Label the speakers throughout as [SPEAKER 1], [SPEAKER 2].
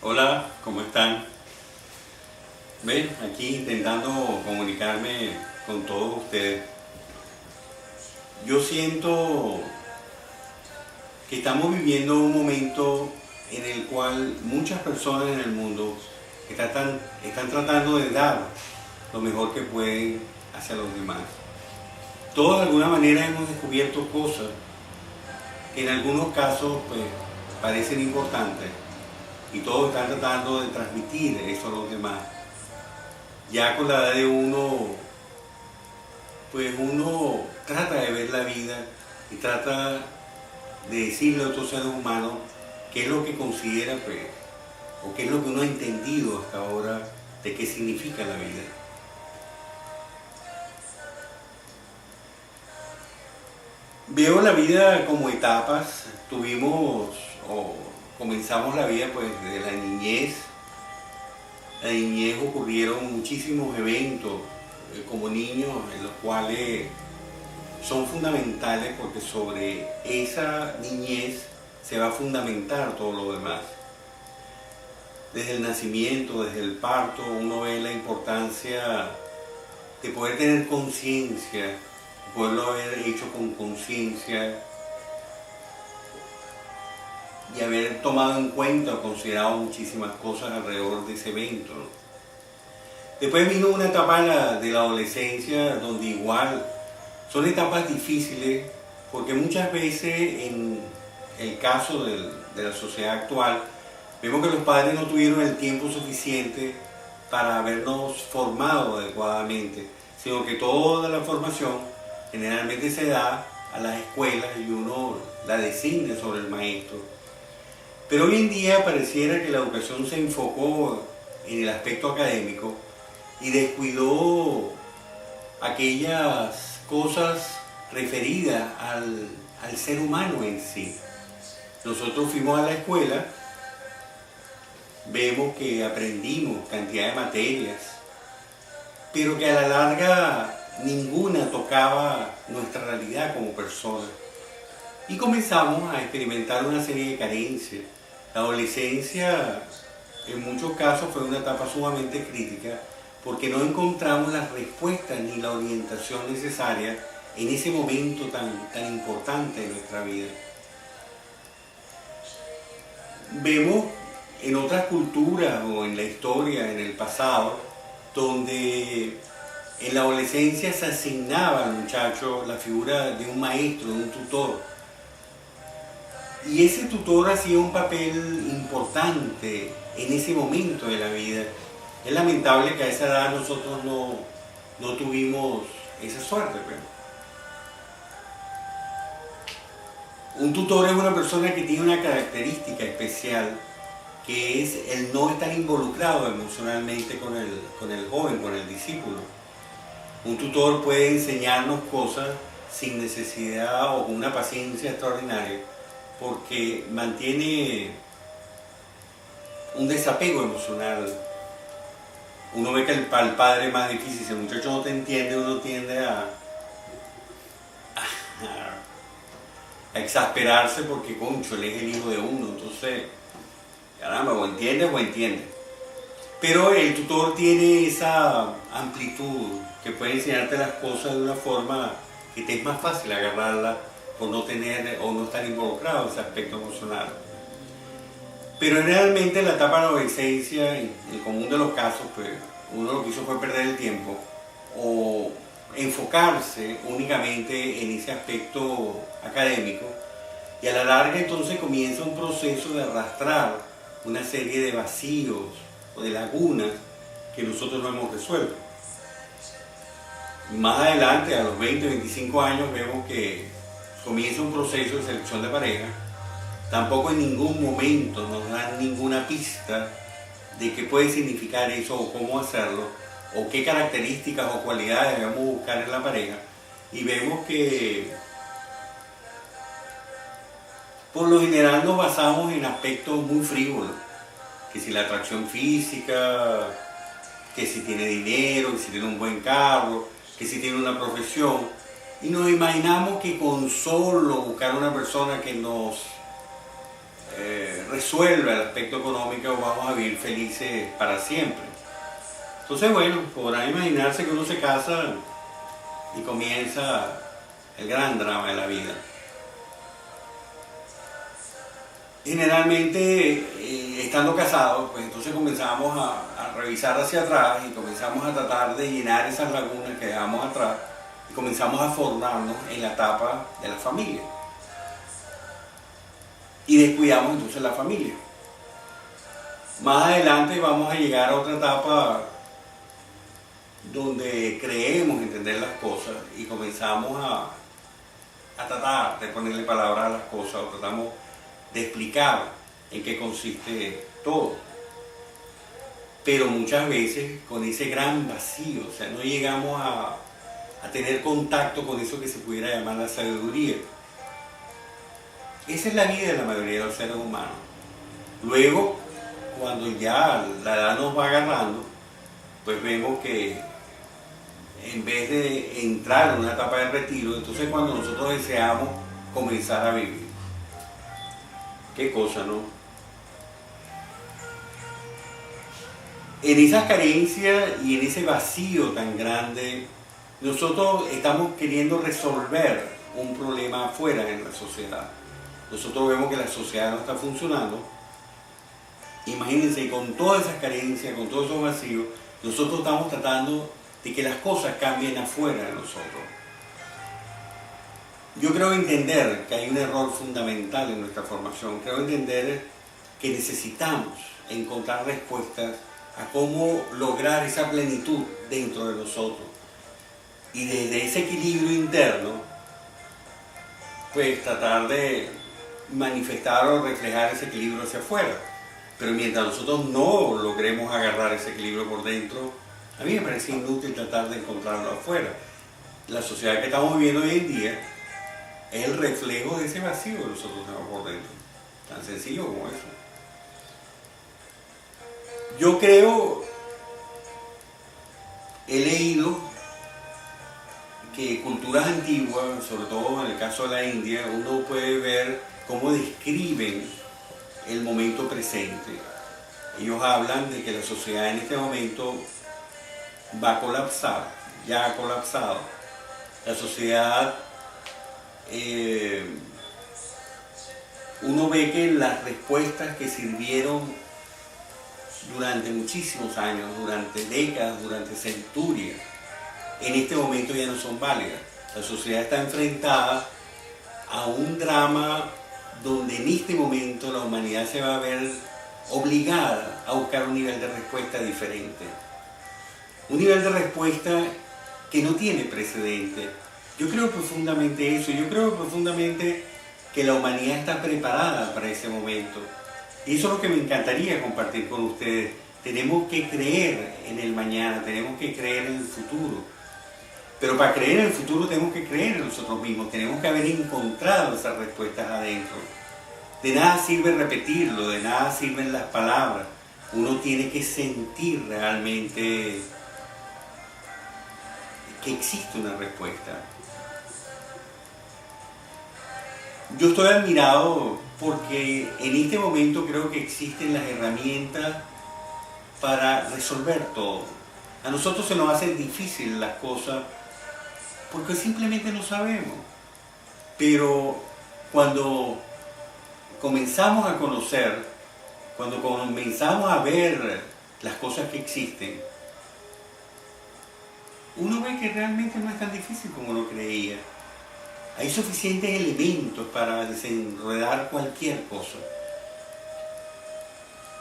[SPEAKER 1] Hola, ¿cómo están? Ven, aquí intentando comunicarme con todos ustedes. Yo siento que estamos viviendo un momento en el cual muchas personas en el mundo están tratando de dar lo mejor que pueden hacia los demás. Todos de alguna manera hemos descubierto cosas que en algunos casos pues, parecen importantes y todos están tratando de transmitir eso a los demás. Ya con la edad de uno, pues uno trata de ver la vida y trata de decirle a otros seres humanos qué es lo que considera, pues, o qué es lo que uno ha entendido hasta ahora de qué significa la vida. Veo la vida como etapas. Tuvimos o comenzamos la vida pues desde la niñez. La niñez ocurrieron muchísimos eventos como niños en los cuales son fundamentales porque sobre esa niñez se va a fundamentar todo lo demás. Desde el nacimiento, desde el parto, uno ve la importancia de poder tener conciencia, poderlo haber hecho con conciencia y haber tomado en cuenta o considerado muchísimas cosas alrededor de ese evento, ¿no? Después vino una etapa de la adolescencia donde igual son etapas difíciles porque muchas veces en el caso de la sociedad actual vemos que los padres no tuvieron el tiempo suficiente para habernos formado adecuadamente, sino que toda la formación generalmente se da a las escuelas y uno la designa sobre el maestro. Pero hoy en día pareciera que la educación se enfocó en el aspecto académico y descuidó aquellas cosas referidas al ser humano en sí. Nosotros fuimos a la escuela, vemos que aprendimos cantidad de materias, pero que a la larga ninguna tocaba nuestra realidad como personas. Y comenzamos a experimentar una serie de carencias. La adolescencia en muchos casos fue una etapa sumamente crítica porque no encontramos las respuestas ni la orientación necesaria en ese momento tan importante de nuestra vida. Vemos en otras culturas o en la historia, en el pasado, donde en la adolescencia se asignaba al muchacho la figura de un maestro, de un tutor. Y ese tutor hacía un papel importante en ese momento de la vida. Es lamentable que a esa edad nosotros no tuvimos esa suerte. Pero un tutor es una persona que tiene una característica especial, que es el no estar involucrado emocionalmente con el joven, con el discípulo. Un tutor puede enseñarnos cosas sin necesidad o con una paciencia extraordinaria, porque mantiene un desapego emocional. Uno ve que el padre es más difícil, si el muchacho no te entiende, uno tiende a exasperarse porque, concho, él es el hijo de uno, entonces, caramba, o entiende o entiende. Pero el tutor tiene esa amplitud que puede enseñarte las cosas de una forma que te es más fácil agarrarla por no tener o no estar involucrado en ese aspecto emocional. Pero realmente en la etapa de la adolescencia, en el común de los casos, pues uno lo que hizo fue perder el tiempo o enfocarse únicamente en ese aspecto académico, y a la larga entonces comienza un proceso de arrastrar una serie de vacíos o de lagunas que nosotros no hemos resuelto. Más adelante, a los 20, 25 años, vemos que comienza un proceso de selección de pareja. Tampoco en ningún momento nos dan ninguna pista de qué puede significar eso o cómo hacerlo, o qué características o cualidades debemos buscar en la pareja. Y vemos que por lo general nos basamos en aspectos muy frívolos, que si la atracción física, que si tiene dinero, que si tiene un buen carro, que si tiene una profesión, y nos imaginamos que con solo buscar una persona que nos resuelva el aspecto económico, vamos a vivir felices para siempre. Entonces, bueno, podrán imaginarse que uno se casa y comienza el gran drama de la vida. Generalmente, estando casados, pues entonces comenzamos a revisar hacia atrás y comenzamos a tratar de llenar esas lagunas que dejamos atrás y comenzamos a formarnos en la etapa de la familia. Y descuidamos entonces la familia. Más adelante vamos a llegar a otra etapa donde creemos entender las cosas y comenzamos a tratar de ponerle palabras a las cosas o tratamos de explicar en qué consiste todo. Pero muchas veces con ese gran vacío, o sea, no llegamos a tener contacto con eso que se pudiera llamar la sabiduría. Esa es la vida de la mayoría de los seres humanos. Luego, cuando ya la edad nos va agarrando, pues vemos que en vez de entrar en una etapa de retiro, entonces cuando nosotros deseamos comenzar a vivir. Qué cosa, ¿no? En esas carencias y en ese vacío tan grande, nosotros estamos queriendo resolver un problema afuera en la sociedad. Nosotros vemos que la sociedad no está funcionando. Imagínense, con todas esas carencias, con todos esos vacíos, nosotros estamos tratando de que las cosas cambien afuera de nosotros. Yo creo entender que hay un error fundamental en nuestra formación. Creo entender que necesitamos encontrar respuestas a cómo lograr esa plenitud dentro de nosotros. Y desde ese equilibrio interno, pues tratar de manifestar o reflejar ese equilibrio hacia afuera. Pero mientras nosotros no logremos agarrar ese equilibrio por dentro, a mí me parece inútil tratar de encontrarlo afuera. La sociedad que estamos viviendo hoy en día es el reflejo de ese vacío que nosotros tenemos por dentro. Tan sencillo como eso. Yo creo, he leído que culturas antiguas, sobre todo en el caso de la India, uno puede ver cómo describen el momento presente. Ellos hablan de que la sociedad en este momento va a colapsar, ya ha colapsado. La sociedad, uno ve que las respuestas que sirvieron durante muchísimos años, durante décadas, durante centurias, en este momento ya no son válidas. La sociedad está enfrentada a un drama donde en este momento la humanidad se va a ver obligada a buscar un nivel de respuesta diferente. Un nivel de respuesta que no tiene precedente. Yo creo profundamente eso, yo creo profundamente que la humanidad está preparada para ese momento. Y eso es lo que me encantaría compartir con ustedes. Tenemos que creer en el mañana, tenemos que creer en el futuro. Pero para creer en el futuro tenemos que creer en nosotros mismos, tenemos que haber encontrado esas respuestas adentro. De nada sirve repetirlo, de nada sirven las palabras. Uno tiene que sentir realmente que existe una respuesta. Yo estoy admirado porque en este momento creo que existen las herramientas para resolver todo. A nosotros se nos hacen difíciles las cosas porque simplemente no sabemos. Pero cuando comenzamos a conocer, cuando comenzamos a ver las cosas que existen, uno ve que realmente no es tan difícil como uno creía. Hay suficientes elementos para desenredar cualquier cosa.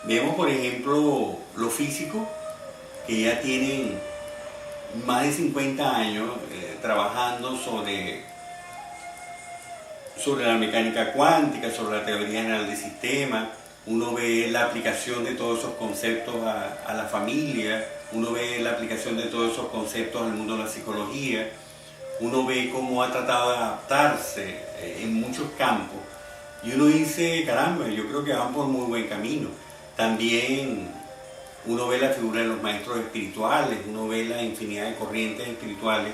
[SPEAKER 1] Vemos, por ejemplo, los físicos que ya tienen más de 50 años trabajando sobre la mecánica cuántica, sobre la teoría general de sistemas. Uno ve la aplicación de todos esos conceptos a la familia, uno ve la aplicación de todos esos conceptos al mundo de la psicología, uno ve cómo ha tratado de adaptarse en muchos campos y uno dice, caramba, yo creo que van por muy buen camino. También uno ve la figura de los maestros espirituales, uno ve la infinidad de corrientes espirituales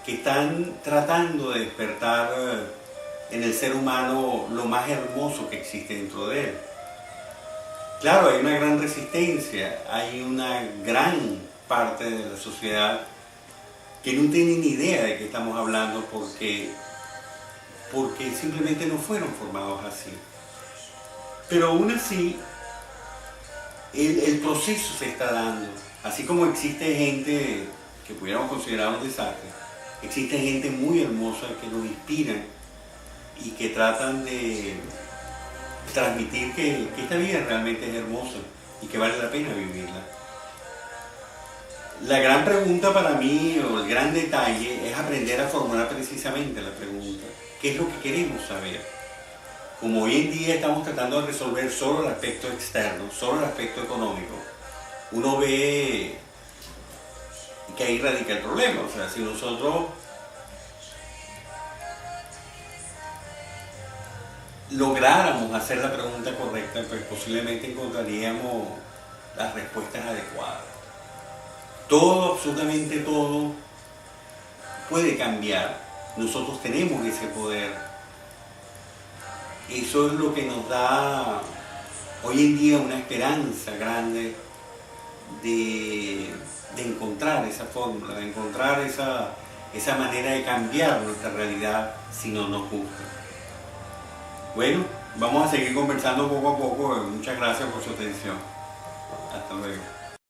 [SPEAKER 1] que están tratando de despertar en el ser humano lo más hermoso que existe dentro de él. Claro, hay una gran resistencia, hay una gran parte de la sociedad que no tiene ni idea de qué estamos hablando porque simplemente no fueron formados así. Pero aún así, el proceso se está dando. Así como existe gente que pudiéramos considerar un desastre, existe gente muy hermosa que nos inspira y que tratan de transmitir que esta vida realmente es hermosa y que vale la pena vivirla. La gran pregunta para mí, o el gran detalle, es aprender a formular precisamente la pregunta. ¿Qué es lo que queremos saber? Como hoy en día estamos tratando de resolver solo el aspecto externo, solo el aspecto económico, uno ve que ahí radica el problema. O sea, si nosotros lográramos hacer la pregunta correcta, pues posiblemente encontraríamos las respuestas adecuadas. Todo, absolutamente todo, puede cambiar. Nosotros tenemos ese poder. Eso es lo que nos da hoy en día una esperanza grande de encontrar esa fórmula, de encontrar esa manera de cambiar nuestra realidad si no nos gusta. Bueno, vamos a seguir conversando poco a poco. Muchas gracias por su atención. Hasta luego.